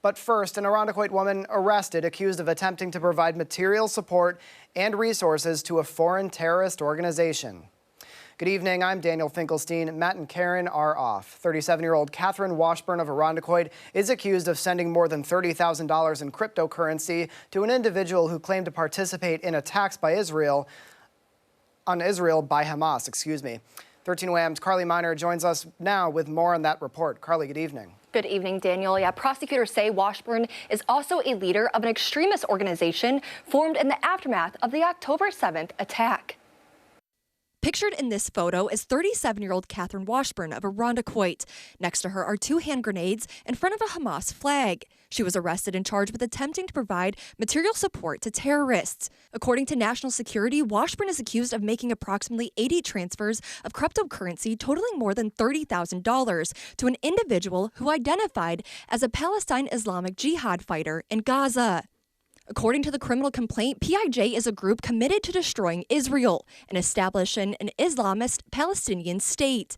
But first, an Irondequoit woman arrested accused of attempting to provide material support and resources to a foreign terrorist organization. Good evening, I'm Daniel Finkelstein. Matt and Karen are off. 37-year-old Catherine Washburn of Irondequoit is accused of sending more than $30,000 in cryptocurrency to an individual who claimed to participate in attacks by Israel by Hamas, 13 WAM's Carly Miner joins us now with more on that report. Carly, good evening. Good evening, Daniel. Yeah, prosecutors say Washburn is also a leader of an extremist organization formed in the aftermath of the October 7th attack. Pictured in this photo is 37-year-old Catherine Washburn of Irondequoit. Next to her are 2 hand grenades in front of a Hamas flag. She was arrested and charged with attempting to provide material support to terrorists. According to National Security, Washburn is accused of making approximately 80 transfers of cryptocurrency totaling more than $30,000 to an individual who identified as a Palestine Islamic Jihad fighter in Gaza. According to the criminal complaint, PIJ is a group committed to destroying Israel and establishing an Islamist Palestinian state.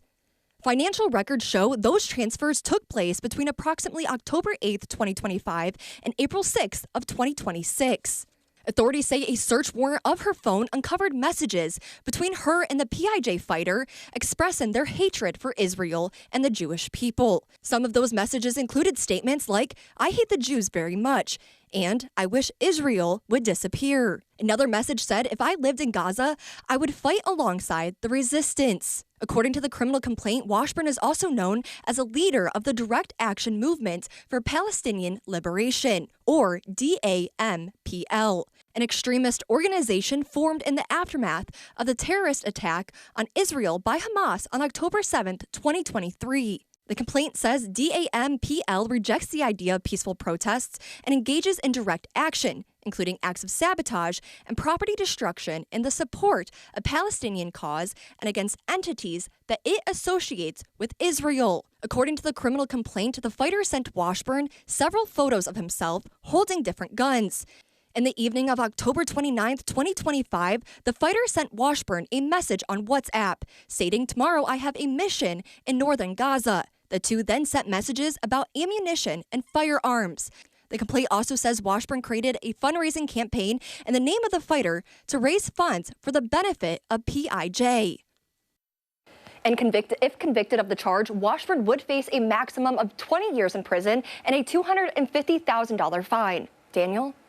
Financial records show those transfers took place between approximately October 8th, 2025 and April 6th of 2026. Authorities say a search warrant of her phone uncovered messages between her and the PIJ fighter expressing their hatred for Israel and the Jewish people. Some of those messages included statements like, "I hate the Jews very much," and "I wish Israel would disappear." Another message said, "If I lived in Gaza, I would fight alongside the resistance." According to the criminal complaint, Washburn is also known as a leader of the Direct Action Movement for Palestinian Liberation, or DAMPL, an extremist organization formed in the aftermath of the terrorist attack on Israel by Hamas on October 7th, 2023. The complaint says DAMPL rejects the idea of peaceful protests and engages in direct action, including acts of sabotage and property destruction in the support of Palestinian cause and against entities that it associates with Israel. According to the criminal complaint, the fighter sent Washburn several photos of himself holding different guns. In the evening of October 29th, 2025, the fighter sent Washburn a message on WhatsApp stating, "Tomorrow I have a mission in northern Gaza." The two then sent messages about ammunition and firearms. The complaint also says Washburn created a fundraising campaign in the name of the fighter to raise funds for the benefit of PIJ. And if convicted of the charge, Washburn would face a maximum of 20 years in prison and a $250,000 fine. Daniel?